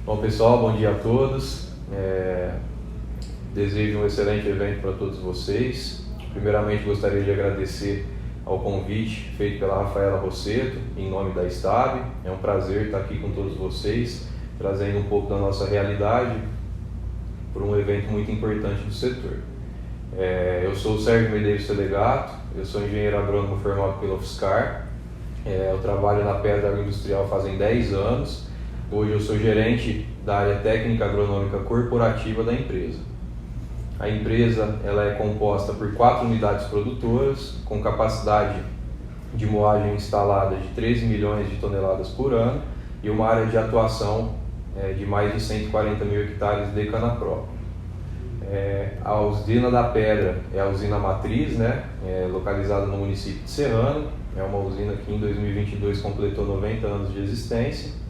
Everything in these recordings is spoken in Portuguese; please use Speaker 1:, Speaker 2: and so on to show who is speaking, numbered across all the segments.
Speaker 1: Bom pessoal, bom dia a todos. Desejo um excelente evento para todos vocês. Primeiramente gostaria de agradecer ao convite feito pela Rafaela Rosseto, em nome da STAB. É um prazer estar aqui com todos vocês, trazendo um pouco da nossa realidade para um evento muito importante do setor. Eu sou o Sérgio Medeiros Telegato, eu sou engenheiro agrônomo formado pela UFSCar. Eu trabalho na Pedra Agroindustrial fazem 10 anos. Hoje eu sou gerente da área técnica agronômica corporativa da empresa. A empresa ela é composta por 4 unidades produtoras, com capacidade de moagem instalada de 13 milhões de toneladas por ano e uma área de atuação de mais de 140 mil hectares de cana-própria. A usina da Pedra é a usina matriz, localizada no município de Serrano. É uma usina que em 2022 completou 90 anos de existência.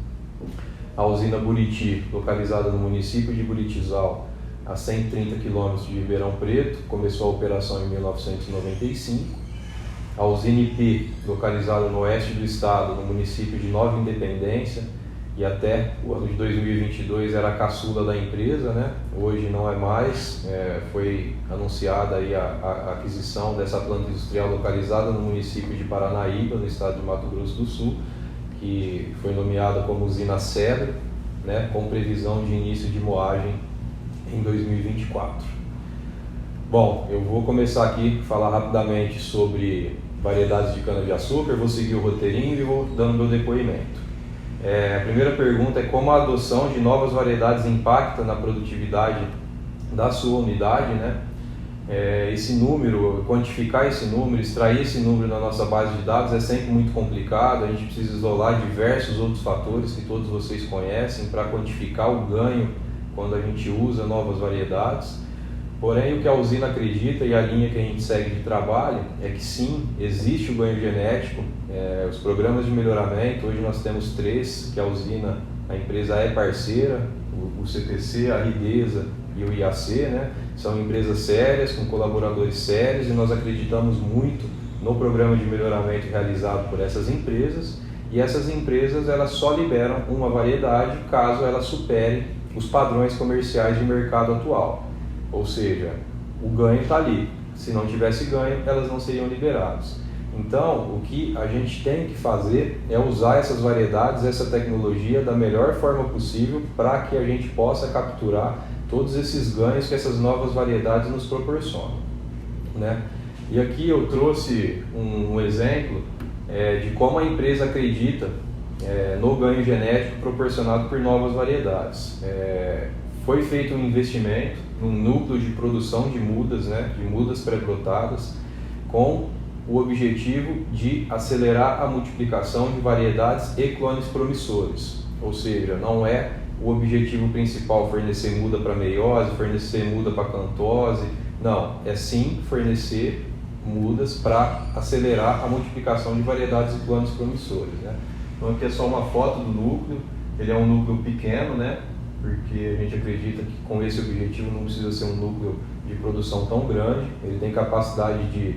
Speaker 1: A usina Buriti, localizada no município de Buritizal, a 130 km de Ribeirão Preto, começou a operação em 1995. A usina IP, localizada no oeste do estado, no município de Nova Independência, e até o ano de 2022 era a caçula da empresa, Hoje não é mais. Foi anunciada aí a aquisição dessa planta industrial localizada no município de Paranaíba, no estado de Mato Grosso do Sul, que foi nomeada como usina Cedro, com previsão de início de moagem em 2024. Bom, eu vou começar aqui a falar rapidamente sobre variedades de cana-de-açúcar, vou seguir o roteirinho e vou dando meu depoimento. A primeira pergunta é como a adoção de novas variedades impacta na produtividade da sua unidade, Esse número, quantificar esse número, extrair esse número na nossa base de dados é sempre muito complicado. A gente precisa isolar diversos outros fatores que todos vocês conhecem para quantificar o ganho quando a gente usa novas variedades. Porém, o que a usina acredita e a linha que a gente segue de trabalho é que sim, existe o ganho genético. Os programas de melhoramento, hoje nós temos 3, que a usina, a empresa é parceira, o CTC, a Ridesa e o IAC, São empresas sérias, com colaboradores sérios, e nós acreditamos muito no programa de melhoramento realizado por essas empresas, e essas empresas elas só liberam uma variedade caso elas superem os padrões comerciais de mercado atual. Ou seja, o ganho está ali. Se não tivesse ganho, elas não seriam liberadas. Então, o que a gente tem que fazer é usar essas variedades, essa tecnologia da melhor forma possível para que a gente possa capturar todos esses ganhos que essas novas variedades nos proporcionam, E aqui eu trouxe um exemplo de como a empresa acredita no ganho genético proporcionado por novas variedades. Foi feito um investimento num núcleo de produção de mudas, de mudas pré-brotadas, com o objetivo de acelerar a multiplicação de variedades e clones promissores. Ou seja, não é o objetivo principal fornecer muda para meiose, fornecer muda para cantose, não, é sim fornecer mudas para acelerar a multiplicação de variedades e clones promissores. Então aqui é só uma foto do núcleo, ele é um núcleo pequeno, porque a gente acredita que com esse objetivo não precisa ser um núcleo de produção tão grande. Ele tem capacidade de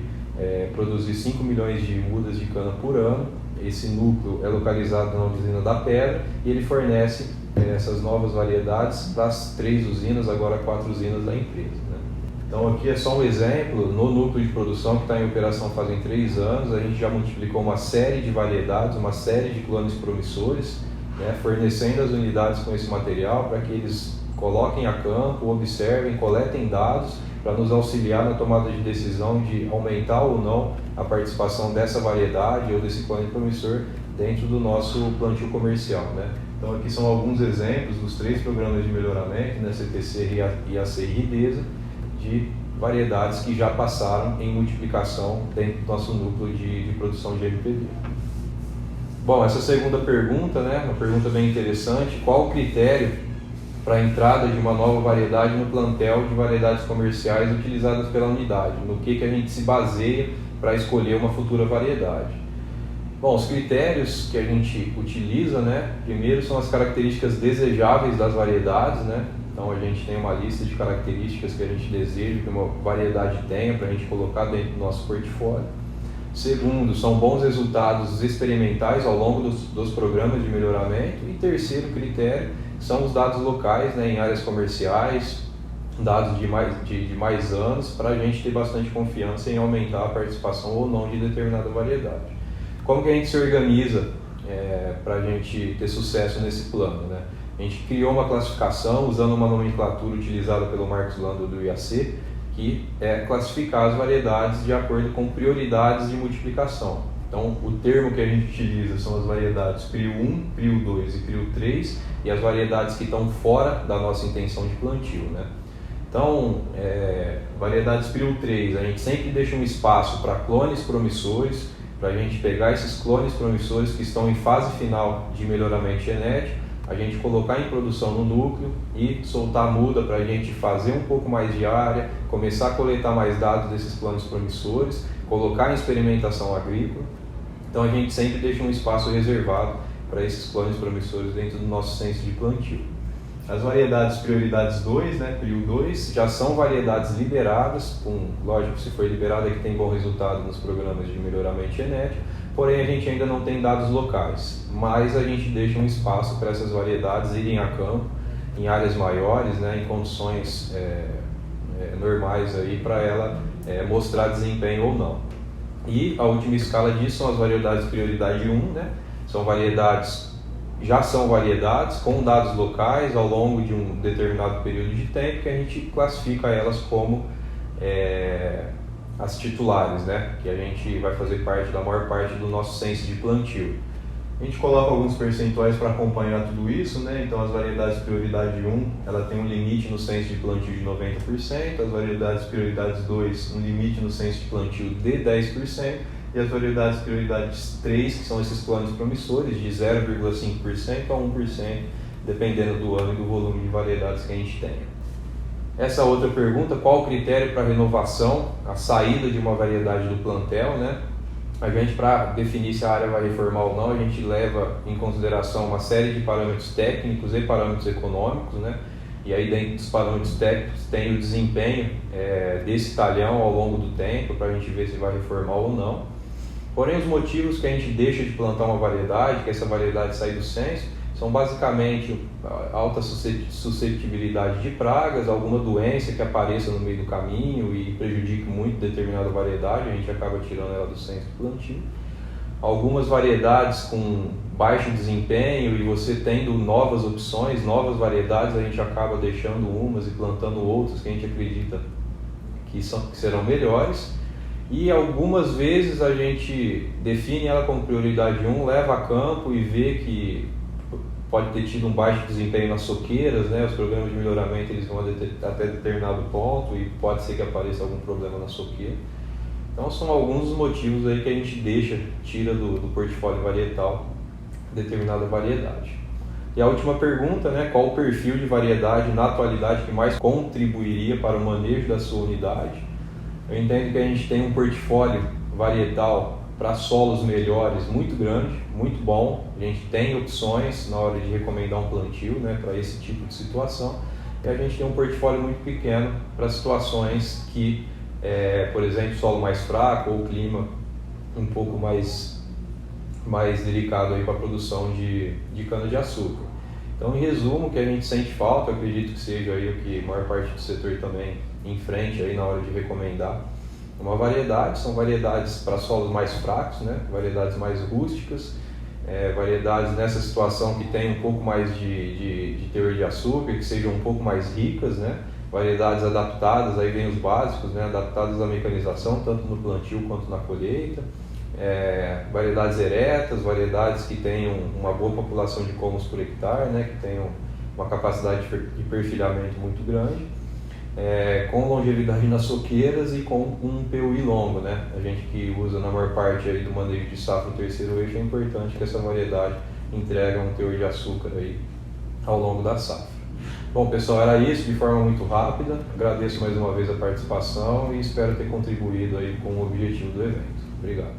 Speaker 1: produzir 5 milhões de mudas de cana por ano. Esse núcleo é localizado na usina da Pedra e ele fornece essas novas variedades para as 3 usinas, agora 4 usinas da empresa. Então aqui é só um exemplo, no núcleo de produção que está em operação fazem 3 anos, a gente já multiplicou uma série de variedades, uma série de clones promissores, fornecendo as unidades com esse material para que eles coloquem a campo, observem, coletem dados para nos auxiliar na tomada de decisão de aumentar ou não a participação dessa variedade ou desse clone promissor dentro do nosso plantio comercial. Então aqui são alguns exemplos dos 3 programas de melhoramento, CTC, IAC e Ridesa, de variedades que já passaram em multiplicação dentro do nosso núcleo de produção de MPB. Bom, essa segunda pergunta, uma pergunta bem interessante: qual o critério para a entrada de uma nova variedade no plantel de variedades comerciais utilizadas pela unidade? No que a gente se baseia para escolher uma futura variedade? Bom, os critérios que a gente utiliza, primeiro são as características desejáveis das variedades, Então a gente tem uma lista de características que a gente deseja que uma variedade tenha para a gente colocar dentro do nosso portfólio. Segundo, são bons resultados experimentais ao longo dos programas de melhoramento. E terceiro critério são os dados locais, né, em áreas comerciais, dados de mais anos, para a gente ter bastante confiança em aumentar a participação ou não de determinada variedade. Como que a gente se organiza para a gente ter sucesso nesse plano, né? A gente criou uma classificação usando uma nomenclatura utilizada pelo Marcos Lando do IAC, que é classificar as variedades de acordo com prioridades de multiplicação. Então, o termo que a gente utiliza são as variedades PRIO 1, PRIO 2 e PRIO 3, e as variedades que estão fora da nossa intenção de plantio, né? Então, variedades PRIO 3, a gente sempre deixa um espaço para clones promissores, para a gente pegar esses clones promissores que estão em fase final de melhoramento genético, a gente colocar em produção no núcleo e soltar a muda para a gente fazer um pouco mais de área, começar a coletar mais dados desses clones promissores, colocar em experimentação agrícola. Então a gente sempre deixa um espaço reservado para esses clones promissores dentro do nosso censo de plantio. As variedades prioridades 2, né, PRIO 2, já são variedades liberadas, lógico, se for liberada é que tem bom resultado nos programas de melhoramento genético, porém a gente ainda não tem dados locais, mas a gente deixa um espaço para essas variedades irem a campo, em áreas maiores, né, em condições normais para ela mostrar desempenho ou não. E a última escala disso são as variedades prioridade 1, né, já são variedades com dados locais ao longo de um determinado período de tempo que a gente classifica elas como as titulares, né? Que a gente vai fazer parte da maior parte do nosso censo de plantio. A gente coloca alguns percentuais para acompanhar tudo isso, né? Então as variedades prioridade 1, ela tem um limite no censo de plantio de 90%, as variedades prioridades 2, um limite no censo de plantio de 10%, e as variedades prioridades 3, que são esses clones promissores, de 0,5% a 1%, dependendo do ano e do volume de variedades que a gente tenha. Essa outra pergunta, qual o critério para renovação, a saída de uma variedade do plantel, né? A gente, para definir se a área vai reformar ou não, a gente leva em consideração uma série de parâmetros técnicos e parâmetros econômicos, né? E aí dentro dos parâmetros técnicos tem o desempenho desse talhão ao longo do tempo, para a gente ver se vai reformar ou não. Porém, os motivos que a gente deixa de plantar uma variedade, que essa variedade sai do censo, são basicamente alta suscetibilidade de pragas, alguma doença que apareça no meio do caminho e prejudique muito determinada variedade, a gente acaba tirando ela do censo de plantio. Algumas variedades com baixo desempenho e você tendo novas opções, novas variedades, a gente acaba deixando umas e plantando outras que a gente acredita que serão melhores. E algumas vezes a gente define ela como prioridade 1, leva a campo e vê que pode ter tido um baixo desempenho nas soqueiras, né? Os programas de melhoramento eles vão até determinado ponto e pode ser que apareça algum problema na soqueira. Então são alguns dos motivos aí que a gente tira do portfólio varietal determinada variedade. E a última pergunta, né? Qual o perfil de variedade na atualidade que mais contribuiria para o manejo da sua unidade? Eu entendo que a gente tem um portfólio varietal para solos melhores muito grande, muito bom. A gente tem opções na hora de recomendar um plantio, né, para esse tipo de situação. E a gente tem um portfólio muito pequeno para situações que, por exemplo, solo mais fraco ou clima um pouco mais delicado para a produção de cana-de-açúcar. Então, em resumo, o que a gente sente falta, eu acredito que seja aí o que a maior parte do setor também enfrente aí na hora de recomendar uma variedade, são variedades para solos mais fracos, né? Variedades mais rústicas, variedades nessa situação que tem um pouco mais de teor de açúcar, que sejam um pouco mais ricas, né? Variedades adaptadas, aí vem os básicos, né? Adaptadas à mecanização, tanto no plantio quanto na colheita, variedades eretas, variedades que tenham uma boa população de colmos por hectare, né? Que tenham uma capacidade de perfilhamento muito grande. Com longevidade nas soqueiras e com um PUI longo, né? A gente que usa na maior parte aí do manejo de safra no terceiro eixo, é importante que essa variedade entregue um teor de açúcar aí ao longo da safra. Bom, pessoal, era isso de forma muito rápida. Agradeço mais uma vez a participação e espero ter contribuído aí com o objetivo do evento. Obrigado.